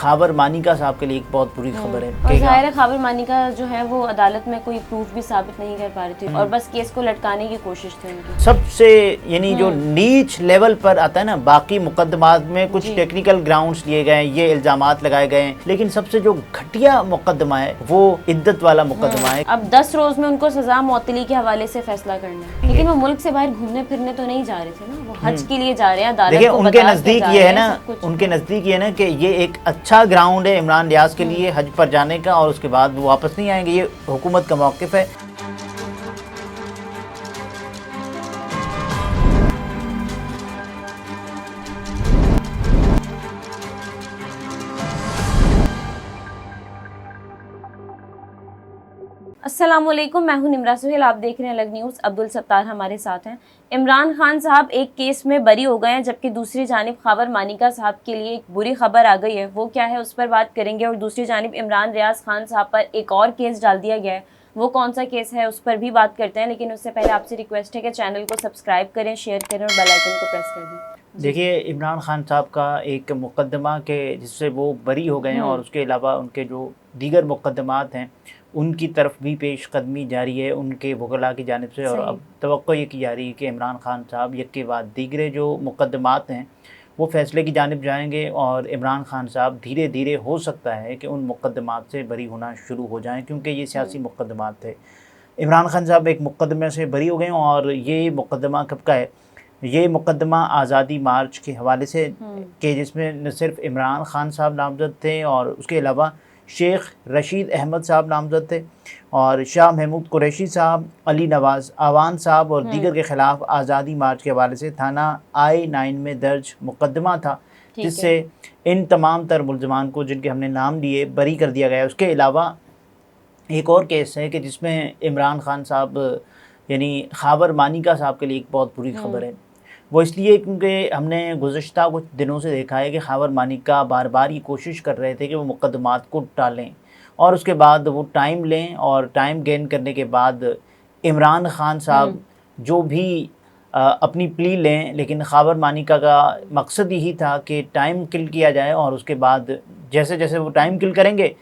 خاور مانیکا صاحب کے لیے ایک بہت بری خبر ہے. اور ظاہر ہے خاور مانیکا جو ہے وہ عدالت میں کوئی پروف بھی ثابت نہیں کر پا رہی تھی اور بس کیس کو لٹکانے کی کوشش تھی ان کی. سب سے یعنی جو نیچ لیول پر آتا ہے نا، باقی مقدمات میں کچھ ٹیکنیکل گراؤنڈز لیے گئے ہیں، یہ الزامات لگائے گئے ہیں، لیکن سب سے جو گھٹیا مقدمہ ہے وہ عدت والا مقدمہ ہے. اب 10 روز میں ان کو سزا معطلی کے حوالے سے فیصلہ کرنا ہے، لیکن وہ ملک سے باہر گھومنے پھرنے تو نہیں جا رہے تھے نا، وہ حج کے لیے جا رہے ہیں. دیکھیں ان کے نزدیک یہ ہے نا، ان کے نزدیک یہ ہے نا کہ یہ ایک اچھا گراؤنڈ ہے عمران ریاض کے لیے حج پر جانے کا، اور اس کے بعد وہ واپس نہیں آئیں گے. یہ حکومت کا موقف ہے. السلام علیکم، میں ہوں نمرا سہیل، آپ دیکھ رہے ہیں الگ نیوز. عبدالستار ہمارے ساتھ ہیں. عمران خان صاحب ایک کیس میں بری ہو گئے ہیں، جبکہ دوسری جانب خاور مانیکا صاحب کے لیے ایک بری خبر آ گئی ہے. وہ کیا ہے اس پر بات کریں گے. اور دوسری جانب عمران ریاض خان صاحب پر ایک اور کیس ڈال دیا گیا ہے، وہ کون سا کیس ہے اس پر بھی بات کرتے ہیں. لیکن اس سے پہلے آپ سے ریکویسٹ ہے کہ چینل کو سبسکرائب کریں، شیئر کریں اور بیل آئیکن کو پریس کر دیں. دیکھیے عمران خان صاحب کا ایک مقدمہ کہ جس سے وہ بری ہو گئے ہیں، اور اس کے علاوہ ان کے جو دیگر مقدمات ہیں ان کی طرف بھی پیش قدمی جاری ہے ان کے وکلاء کی جانب سے. اور اب توقع یہ کی جا رہی ہے کہ عمران خان صاحب یک کے بعد دیگرے جو مقدمات ہیں وہ فیصلے کی جانب جائیں گے، اور عمران خان صاحب دھیرے دھیرے ہو سکتا ہے کہ ان مقدمات سے بری ہونا شروع ہو جائیں، کیونکہ یہ سیاسی مقدمات تھے. عمران خان صاحب ایک مقدمے سے بری ہو گئے ہیں، اور یہ مقدمہ کب کا ہے؟ یہ مقدمہ آزادی مارچ کے حوالے سے کہ جس میں نہ صرف عمران خان صاحب نامزد تھے، اور اس کے علاوہ شیخ رشید احمد صاحب نامزد تھے، اور شاہ محمود قریشی صاحب، علی نواز آوان صاحب اور دیگر کے خلاف آزادی مارچ کے حوالے سے تھانہ I-9 میں درج مقدمہ تھا، جس سے ان تمام تر ملزمان کو جن کے ہم نے نام لیے بری کر دیا گیا. اس کے علاوہ ایک اور کیس ہے کہ جس میں عمران خان صاحب یعنی خاور مانیکا صاحب کے لیے ایک بہت بری خبر ہے. وہ اس لیے کیونکہ ہم نے گزشتہ کچھ دنوں سے دیکھا ہے کہ خاور مانیکا بار بار یہ کوشش کر رہے تھے کہ وہ مقدمات کو ٹالیں اور اس کے بعد وہ ٹائم لیں، اور ٹائم گین کرنے کے بعد عمران خان صاحب جو بھی اپنی پلی لیں. لیکن خاور مانیکا کا مقصد یہی تھا کہ ٹائم کل کیا جائے، اور اس کے بعد جیسے جیسے وہ ٹائم کل کریں گے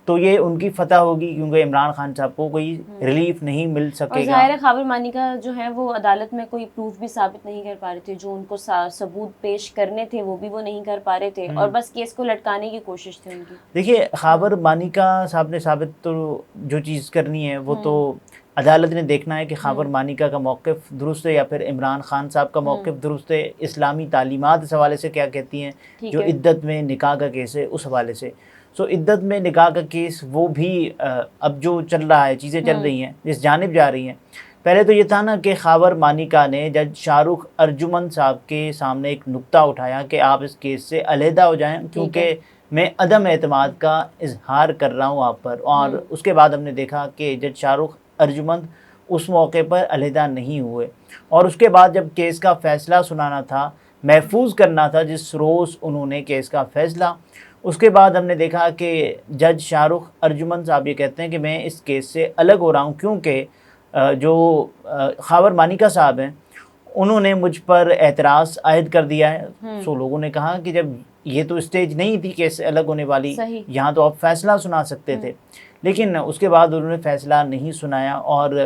تو یہ ان کی فتح ہوگی، کیونکہ عمران خان صاحب کو کوئی ریلیف نہیں مل سکے گا. ظاہر ہے خاور مانیکا جو ہے وہ عدالت میں کوئی پروف بھی ثابت نہیں کر پا رہے تھے، جو ان کو ثبوت پیش کرنے تھے وہ بھی وہ نہیں کر پا رہے تھے، اور بس کیس کو لٹکانے کی کوشش تھی ان کی. دیکھیے خاور مانیکا صاحب نے ثابت تو جو چیز کرنی ہے وہ تو عدالت نے دیکھنا ہے کہ خاور مانیکا کا موقف درست ہے یا پھر عمران خان صاحب کا موقف درست ہے. اسلامی تعلیمات اس حوالے سے کیا کہتی ہیں، جو عدت میں نکاح کا کیس ہے اس حوالے سے. عدت میں نکاح کا کیس وہ بھی اب جو چل رہا ہے، چیزیں چل رہی ہیں جس جانب جا رہی ہیں. پہلے تو یہ تھا نا کہ خاور مانیکا نے جج شاہ رخ ارجمند صاحب کے سامنے ایک نقطہ اٹھایا کہ آپ اس کیس سے علیحدہ ہو جائیں، کیونکہ میں عدم اعتماد کا اظہار کر رہا ہوں آپ پر. اور اس کے بعد ہم نے دیکھا کہ جج شاہ رخ ارجمند اس موقع پر علیحدہ نہیں ہوئے، اور اس کے بعد جب کیس کا فیصلہ سنانا تھا، محفوظ کرنا تھا جس روز انہوں نے کیس کا فیصلہ، اس کے بعد ہم نے دیکھا کہ جج شاہ رخ ارجمند صاحب یہ کہتے ہیں کہ میں اس کیس سے الگ ہو رہا ہوں، کیونکہ جو خاور مانیکا صاحب ہیں انہوں نے مجھ پر اعتراض عائد کر دیا ہے. لوگوں نے کہا کہ جب یہ تو اسٹیج نہیں تھی کیس سے الگ ہونے والی، یہاں تو آپ فیصلہ سنا سکتے تھے. لیکن اس کے بعد انہوں نے فیصلہ نہیں سنایا اور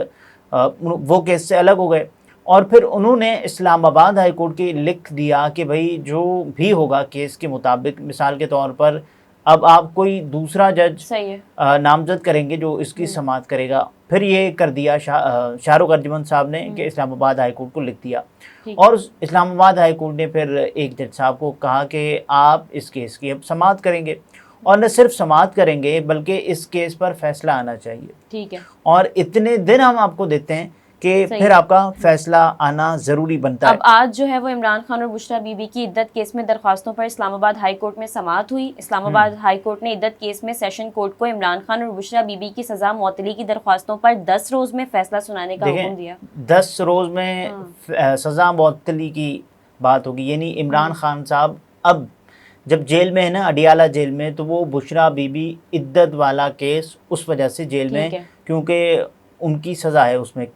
وہ کیس سے الگ ہو گئے. اور پھر انہوں نے اسلام آباد ہائی کورٹ کے لکھ دیا کہ بھائی جو بھی ہوگا کیس کے مطابق، مثال کے طور پر اب آپ کوئی دوسرا جج نامزد کریں گے جو اس کی سماعت کرے گا. پھر یہ کر دیا شاہ رخ ارجمند صاحب نے کہ اسلام آباد ہائی کورٹ کو لکھ دیا، اور اسلام آباد ہائی کورٹ نے پھر ایک جج صاحب کو کہا کہ آپ اس کیس کی اب سماعت کریں گے، اور نہ صرف سماعت کریں گے بلکہ اس کیس پر فیصلہ آنا چاہیے. ٹھیک ہے، اور اتنے دن ہم آپ کو دیتے ہیں کہ پھر آپ کا فیصلہ آنا ضروری بنتا ہے. اب آج جو ہے وہ عمران خان اور بشریٰ بی بی کی عدت کیس میں درخواستوں پر اسلام آباد ہائی کورٹ میں سماعت ہوئی. اسلام آباد ہائی کورٹ نے عدت کیس میں سیشن کورٹ کو عمران خان اور بشریٰ بی بی کی سزا معطلی کی درخواستوں پر 10 روز میں فیصلہ سنانے کا حکم دیا. 10 روز میں سزا معطلی کی بات ہوگی، یعنی عمران خان صاحب اب جب جیل میں ہے نا، اڈیالہ جیل میں، تو وہ بشریٰ بی بی عدت والا کیس اس وجہ سے جیل میں، کیونکہ ان کی سزا ہے اس میں.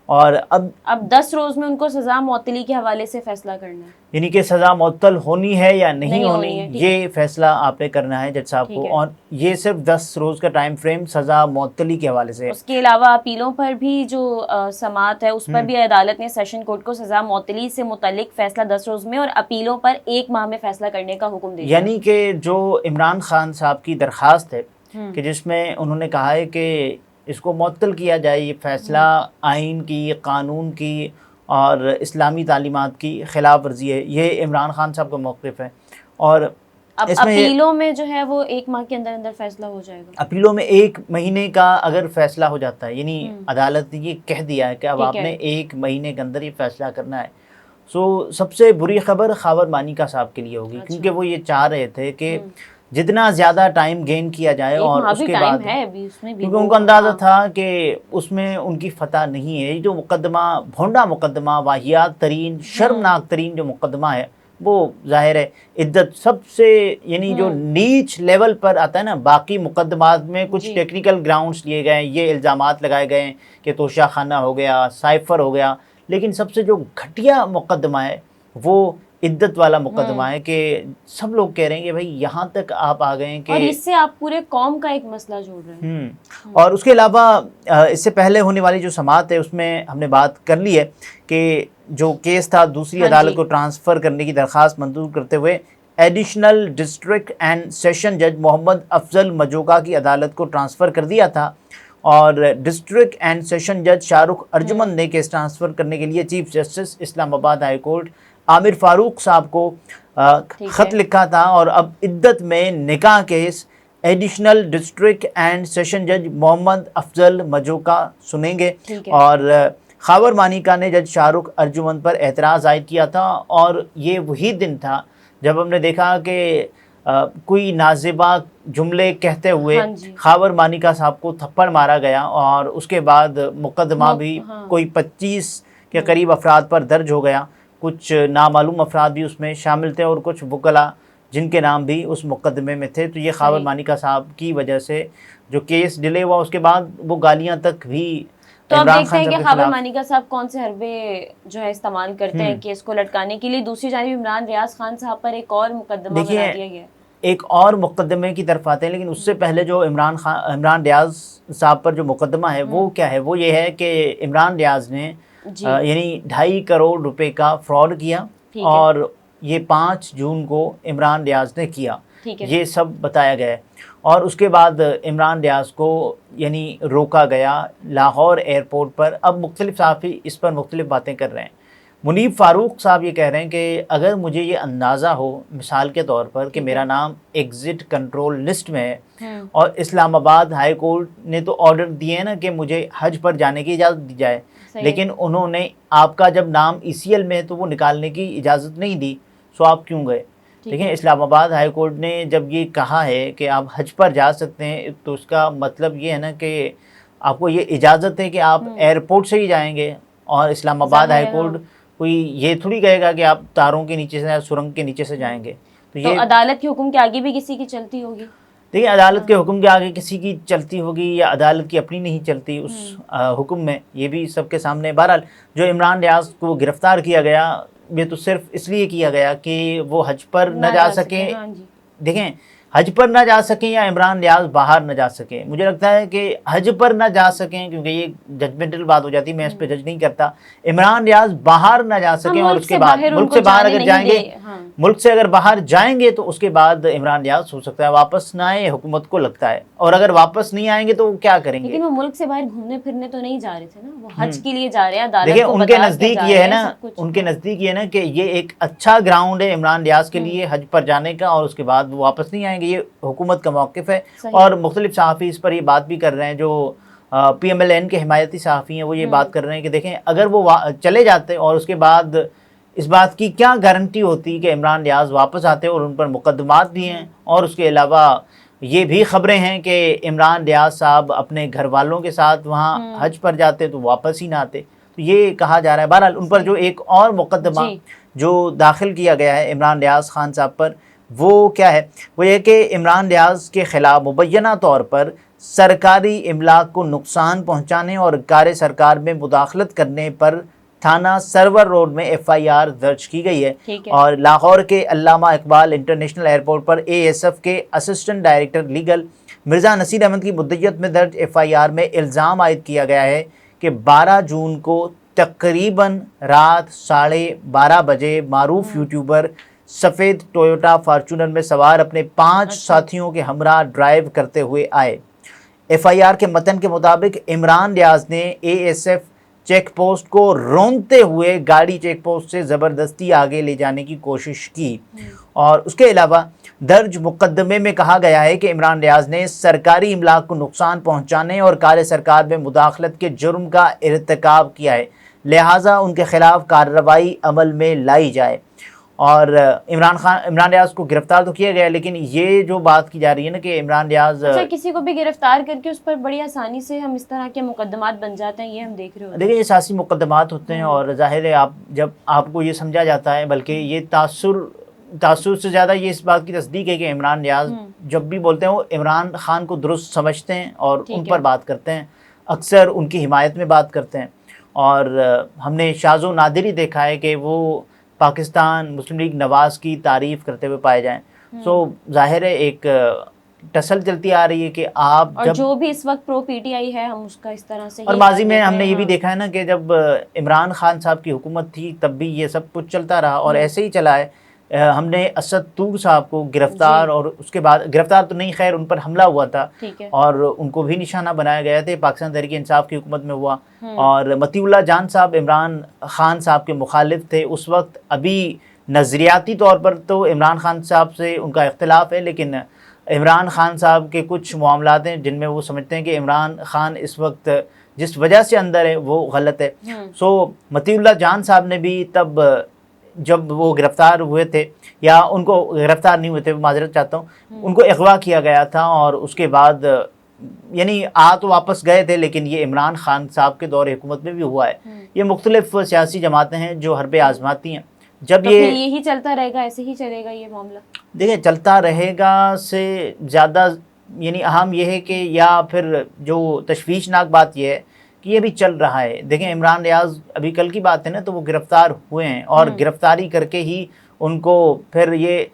اور اب 10 روز میں ان کو سزا معطلی کے حوالے سے فیصلہ کرنا ہے، یعنی کہ سزا معطل ہونی ہے یا نہیں نہیں ہونی، ہے، ٹھیک یہ فیصلہ آپ نے کرنا ہے جج صاحب ٹھیک کو، ہے۔ اور یہ صرف 10 روز کا ٹائم فریم سزا معطلی کے حوالے سے۔ اس کے علاوہ اپیلوں پر بھی جو سماعت ہے اس پر بھی عدالت نے سیشن کورٹ کو سزا معطلی سے متعلق فیصلہ 10 روز میں اور اپیلوں پر 1 ماہ میں فیصلہ کرنے کا حکم دے دیا۔ یعنی کہ جو عمران خان صاحب کی درخواست ہے کہ جس میں انہوں نے کہا ہے کہ اس کو معطل کیا جائے، یہ فیصلہ آئین کی، قانون کی اور اسلامی تعلیمات کی خلاف ورزی ہے، یہ عمران خان صاحب کا موقف ہے۔ اور اب اس میں اپیلوں میں جو ہے وہ 1 ماہ کے اندر اندر فیصلہ ہو جائے گا، اپیلوں میں 1 مہینے کا اگر فیصلہ ہو جاتا ہے، یعنی عدالت نے یہ کہہ دیا ہے کہ اب آپ نے 1 مہینے کے اندر یہ فیصلہ کرنا ہے۔ سب سے بری خبر خاور مانیکا صاحب کے لیے ہوگی، کیونکہ وہ یہ چاہ رہے تھے کہ جتنا زیادہ ٹائم گین کیا جائے، اور اس کے بعد کیونکہ ان کو اندازہ تھا کہ اس میں ان کی فتح نہیں ہے۔ یہ جو مقدمہ، بھونڈا مقدمہ، واہیات ترین، شرمناک ترین جو مقدمہ ہے، وہ ظاہر ہے عدت سب سے، یعنی جو نیچ لیول پر آتا ہے نا، باقی مقدمات میں کچھ ٹیکنیکل گراؤنڈز لیے گئے ہیں، یہ الزامات لگائے گئے ہیں کہ توشہ خانہ ہو گیا، سائفر ہو گیا، لیکن سب سے جو گھٹیا مقدمہ ہے وہ عدت والا مقدمہ ہے، کہ سب لوگ کہہ رہے ہیں کہ بھائی یہاں تک آپ آ گئے ہیں کہ، اور اس سے آپ پورے قوم کا ایک مسئلہ جوڑ رہے ہیں۔ اور اس کے علاوہ اس سے پہلے ہونے والی جو سماعت ہے اس میں ہم نے بات کر لی ہے کہ جو کیس تھا دوسری عدالت کو ٹرانسفر کرنے کی درخواست منظور کرتے ہوئے ایڈیشنل ڈسٹرکٹ اینڈ سیشن جج محمد افضل مجوکا کی عدالت کو ٹرانسفر کر دیا تھا، اور ڈسٹرکٹ اینڈ سیشن جج شاہ رخ ارجمند نے کیس ٹرانسفر کرنے کے لیے چیف جسٹس اسلام آباد ہائی کورٹ عامر فاروق صاحب کو خط لکھا تھا، اور اب عدت میں نکاح case additional district and session جج محمد افضل مجوکا سنیں گے۔ اور خاور مانیکا نے جج شاہ رخ ارجمند پر اعتراض عائد کیا تھا، اور یہ وہی دن تھا جب ہم نے دیکھا کہ کوئی نازیبا جملے کہتے ہوئے خاور مانیکا صاحب کو تھپڑ مارا گیا، اور اس کے بعد مقدمہ بھی کوئی 25 کے قریب افراد پر درج ہو گیا، کچھ نامعلوم افراد بھی اس میں شامل تھے اور کچھ وکلا جن کے نام بھی اس مقدمے میں تھے۔ تو یہ خاور مانیکا صاحب کی وجہ سے جو کیس ڈیلے ہوا، اس کے بعد وہ گالیاں تک بھی تو اب دیکھتے ہیں کہ خاور مانیکا صاحب کون سے حربے جو ہے استعمال کرتے ہیں کیس کو لٹکانے کے لیے۔ دوسری جانب عمران ریاض خان صاحب پر ایک اور مقدمہ بنا دیا گیا ہے، ایک اور مقدمے کی طرف آتے ہیں، لیکن اس سے پہلے جو عمران ریاض صاحب پر جو مقدمہ ہے وہ کیا ہے؟ وہ یہ ہے کہ عمران ریاض نے یعنی 2.5 کروڑ روپے کا فراڈ کیا، اور یہ 5 جون کو عمران ریاض نے کیا، یہ سب بتایا گیا ہے۔ اور اس کے بعد عمران ریاض کو یعنی روکا گیا لاہور ایئرپورٹ پر۔ اب مختلف صحافی اس پر مختلف باتیں کر رہے ہیں۔ منیب فاروق صاحب یہ کہہ رہے ہیں کہ اگر مجھے یہ اندازہ ہو مثال کے طور پر کہ میرا نام ایگزٹ کنٹرول لسٹ میں ہے، اور اسلام آباد ہائی کورٹ نے تو آرڈر دیے ہیں نا کہ مجھے حج پر جانے کی اجازت دی جائے، لیکن انہوں نے آپ کا جب نام ECL میں ہے تو وہ نکالنے کی اجازت نہیں دی، سو آپ کیوں گئے؟ دیکھیں، اسلام آباد ہائی کورٹ نے جب یہ کہا ہے کہ آپ حج پر جا سکتے ہیں، تو اس کا مطلب یہ ہے نا کہ آپ کو یہ اجازت ہے کہ آپ ایئرپورٹ سے ہی جائیں گے، اور اسلام آباد ہائی کورٹ کوئی یہ تھوڑی کہے گا کہ آپ تاروں کے نیچے سے یا سرنگ کے نیچے سے جائیں گے۔ تو یہ عدالت کے حکم کے آگے بھی کسی کی چلتی ہوگی؟ دیکھیں، عدالت کے حکم کے آگے کسی کی چلتی ہوگی یا عدالت کی اپنی نہیں چلتی اس حکم میں، یہ بھی سب کے سامنے۔ بہرحال جو عمران ریاض کو گرفتار کیا گیا، یہ تو صرف اس لیے کیا گیا کہ وہ حج پر نہ جا سکیں۔ دیکھیں، حج پر نہ جا سکیں یا عمران ریاض باہر نہ جا سکیں، مجھے لگتا ہے کہ حج پر نہ جا سکیں کیونکہ یہ ججمنٹل بات ہو جاتی ہے، میں اس پہ جج نہیں کرتا۔ عمران ریاض باہر نہ جا سکیں، اور اس کے بعد ملک سے باہر اگر جائیں گے، ملک سے اگر باہر جائیں گے تو اس کے بعد عمران ریاض ہو سکتا ہے واپس نہ آئے، حکومت کو لگتا ہے، اور اگر واپس نہیں آئیں گے تو وہ کیا کریں گے؟ لیکن وہ ملک سے باہر گھومنے پھرنے تو نہیں جا رہے تھے نا، وہ حج کے لیے جا رہے ہیں۔ عدالت دیکھیں، کو ان کے نزدیک یہ ہے نا، ان کے نزدیک یہ ہے نا کہ یہ ایک اچھا گراؤنڈ ہے عمران ریاض کے لیے حج پر جانے کا، اور اس کے بعد وہ واپس نہیں آئیں گے، یہ حکومت کا موقف ہے۔ اور مختلف صحافی اس پر یہ بات بھی کر رہے ہیں، جو PMLN کے حمایتی صحافی ہیں، وہ یہ بات کر رہے ہیں کہ دیکھیں، اگر وہ چلے جاتے اور اس کے بعد اس بات کی کیا گارنٹی ہوتی کہ عمران ریاض واپس آتے، اور ان پر مقدمات بھی ہیں، اور اس کے علاوہ یہ بھی خبریں ہیں کہ عمران ریاض صاحب اپنے گھر والوں کے ساتھ وہاں حج پر جاتے تو واپس ہی نہ آتے، تو یہ کہا جا رہا ہے۔ بہرحال ان پر جو ایک اور مقدمہ جو داخل کیا گیا ہے عمران ریاض خان صاحب پر، وہ کیا ہے؟ وہ یہ کہ عمران ریاض کے خلاف مبینہ طور پر سرکاری املاک کو نقصان پہنچانے اور کار سرکار میں مداخلت کرنے پر تھانہ سرور روڈ میں FIR درج کی گئی ہے۔ اور لاہور کے علامہ اقبال انٹرنیشنل ایئرپورٹ پر ASF کے assistant director legal Mirza Naseer Ahmed کی مدیت میں درج FIR میں الزام عائد کیا گیا ہے کہ 12 جون کو تقریباً رات 12:30 بجے معروف یوٹیوبر سفید ٹویوٹا فارچونر میں سوار اپنے 5 ساتھیوں کے ہمراہ ڈرائیو کرتے ہوئے آئے۔ FIR کے متن کے مطابق عمران ریاض نے ASF چیک پوسٹ کو روندتے ہوئے گاڑی چیک پوسٹ سے زبردستی آگے لے جانے کی کوشش کی، اور اس کے علاوہ درج مقدمے میں کہا گیا ہے کہ عمران ریاض نے سرکاری املاک کو نقصان پہنچانے اور کار سرکار میں مداخلت کے جرم کا ارتکاب کیا ہے، لہٰذا ان کے خلاف کارروائی عمل میں لائی جائے۔ اور عمران ریاض کو گرفتار تو کیا گیا، لیکن یہ جو بات کی جا رہی ہے نا کہ عمران ریاض کسی کو بھی گرفتار کر کے اس پر بڑی آسانی سے ہم اس طرح کے مقدمات بن جاتے ہیں، یہ ہم دیکھ رہے ہوتے ہیں۔ دیکھیں یہ سیاسی مقدمات ہوتے ہیں، اور ظاہر ہے جب آپ کو یہ سمجھا جاتا ہے، بلکہ یہ تاثر سے زیادہ یہ اس بات کی تصدیق ہے کہ عمران ریاض جب بھی بولتے ہیں وہ عمران خان کو درست سمجھتے ہیں اور ان پر بات کرتے ہیں، اکثر ان کی حمایت میں بات کرتے ہیں۔ اور ہم نے شاذ و نادر ہی دیکھا ہے کہ وہ پاکستان مسلم لیگ نواز کی تعریف کرتے ہوئے پائے جائیں۔ سو ظاہر ہے ایک ٹسل چلتی آ رہی ہے کہ آپ اور جو بھی اس وقت پرو PTI ہے ہم اس کا اس طرح سے، اور ماضی میں ہم نے یہ بھی دیکھا ہے نا کہ جب عمران خان صاحب کی حکومت تھی تب بھی یہ سب کچھ چلتا رہا، اور ایسے ہی چلا ہے۔ ہم نے اسد طور صاحب کو گرفتار، اور اس کے بعد گرفتار تو نہیں، خیر ان پر حملہ ہوا تھا اور ان کو بھی نشانہ بنایا گیا تھا، پاکستان تحریک انصاف کی حکومت میں ہوا۔ اور مطیع اللہ جان صاحب عمران خان صاحب کے مخالف تھے اس وقت، ابھی نظریاتی طور پر تو عمران خان صاحب سے ان کا اختلاف ہے، لیکن عمران خان صاحب کے کچھ معاملات ہیں جن میں وہ سمجھتے ہیں کہ عمران خان اس وقت جس وجہ سے اندر ہے وہ غلط ہے۔ سو مطیع اللہ جان صاحب نے بھی تب جب وہ گرفتار ہوئے تھے، یا ان کو گرفتار نہیں ہوئے تھے، معذرت چاہتا ہوں، ان کو اغوا کیا گیا تھا، اور اس کے بعد یعنی تو واپس گئے تھے، لیکن یہ عمران خان صاحب کے دور حکومت میں بھی ہوا ہے۔ یہ مختلف سیاسی جماعتیں ہیں جو حربیں آزماتی ہیں۔ جب یہی چلتا رہے گا، ایسے ہی چلے گا یہ معاملہ؟ دیکھیں چلتا رہے گا سے زیادہ یعنی اہم یہ ہے کہ، یا پھر جو تشویشناک بات یہ ہے کہ یہ بھی چل رہا ہے۔ دیکھیں عمران ریاض ابھی کل کی بات ہے نا، تو وہ گرفتار ہوئے ہیں، اور گرفتاری کر کے ہی ان کو پھر یہ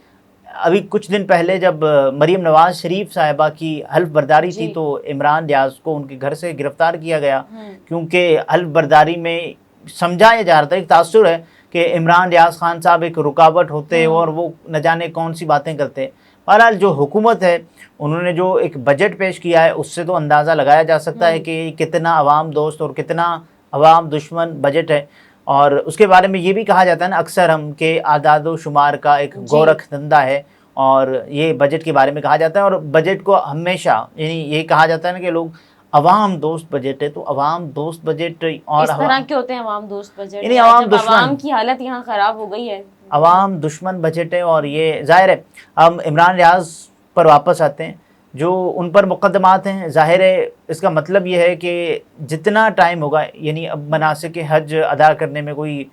ابھی کچھ دن پہلے جب مریم نواز شریف صاحبہ کی حلف برداری تھی تو عمران ریاض کو ان کے گھر سے گرفتار کیا گیا، کیونکہ حلف برداری میں سمجھایا جا رہا تھا، ایک تاثر ہے کہ عمران ریاض خان صاحب ایک رکاوٹ ہوتے اور وہ نہ جانے کون سی باتیں کرتے۔ بہرحال جو حکومت ہے انہوں نے جو ایک بجٹ پیش کیا ہے اس سے تو اندازہ لگایا جا سکتا ہے کہ کتنا عوام دوست اور کتنا عوام دشمن بجٹ ہے۔ اور اس کے بارے میں یہ بھی کہا جاتا ہے نا اکثر ہم کہ اعداد و شمار کا ایک گورکھ دھندا ہے، اور یہ بجٹ کے بارے میں کہا جاتا ہے، اور بجٹ کو ہمیشہ یعنی یہ کہا جاتا ہے نا کہ لوگ عوام دوست بجٹ ہے، تو عوام دوست بجٹ اور اس طرح کے ہوتے ہیں عوام دوست بجٹ، یعنی عوام کی حالت یہاں خراب ہو گئی ہے، عوام دشمن بجٹ ہے۔ اور یہ ظاہر ہے ہم عمران ریاض پر واپس آتے ہیں، جو ان پر مقدمات ہیں، ظاہر ہے اس کا مطلب یہ ہے کہ جتنا ٹائم ہوگا، یعنی اب مناسک حج ادا کرنے میں کوئی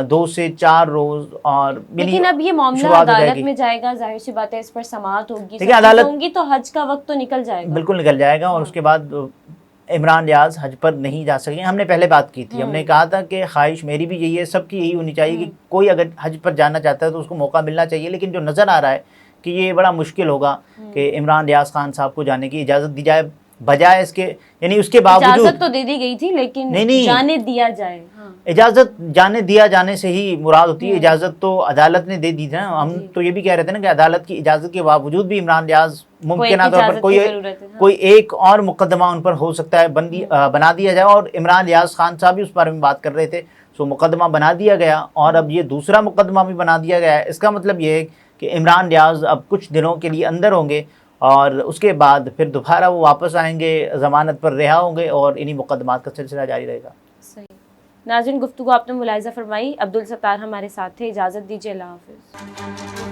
2 سے 4 روز، اور لیکن اب یہ معاملہ عدالت میں جائے گا، ظاہر سی بات ہے اس پر سماعت ہوگی، عدالت ہوں گی تو حج کا وقت تو نکل جائے گا، بالکل نکل جائے گا، اور اس کے بعد عمران ریاض حج پر نہیں جا سکیں۔ ہم نے پہلے بات کی تھی، ہم نے کہا تھا کہ خواہش میری بھی یہی ہے، سب کی یہی ہونی چاہیے کہ کوئی اگر حج پر جانا چاہتا ہے تو اس کو موقع ملنا چاہیے، لیکن جو نظر آ رہا ہے کہ یہ بڑا مشکل ہوگا کہ عمران ریاض خان صاحب کو جانے کی اجازت دی جائے، بجائے اس کے یعنی اس کے باوجود اجازت تو دے دی گئی تھی لیکن جانے دیا جائے، اجازت جانے دیا جانے سے ہی مراد ہوتی ہے، اجازت تو عدالت نے دے دی تھی نا۔ ہم تو یہ بھی کہہ رہے تھے نا کہ عدالت کی اجازت کے باوجود بھی عمران ریاض ممکنہ طور پر کوئی ایک اور مقدمہ ان پر ہو سکتا ہے بنا دیا جائے، اور عمران ریاض خان صاحب بھی اس بارے میں بات کر رہے تھے، سو مقدمہ بنا دیا گیا، اور اب یہ دوسرا مقدمہ بھی بنا دیا گیا ہے۔ اس کا مطلب یہ ہے کہ عمران ریاض اب کچھ دنوں کے لیے اندر ہوں گے، اور اس کے بعد پھر دوبارہ وہ واپس آئیں گے، ضمانت پر رہا ہوں گے، اور انہی مقدمات کا سلسلہ جاری رہے گا۔ صحیح ناظرین، گفتگو آپ نے ملاحظہ فرمائی، عبدالستار ہمارے ساتھ تھے، اجازت دیجیے، اللہ حافظ۔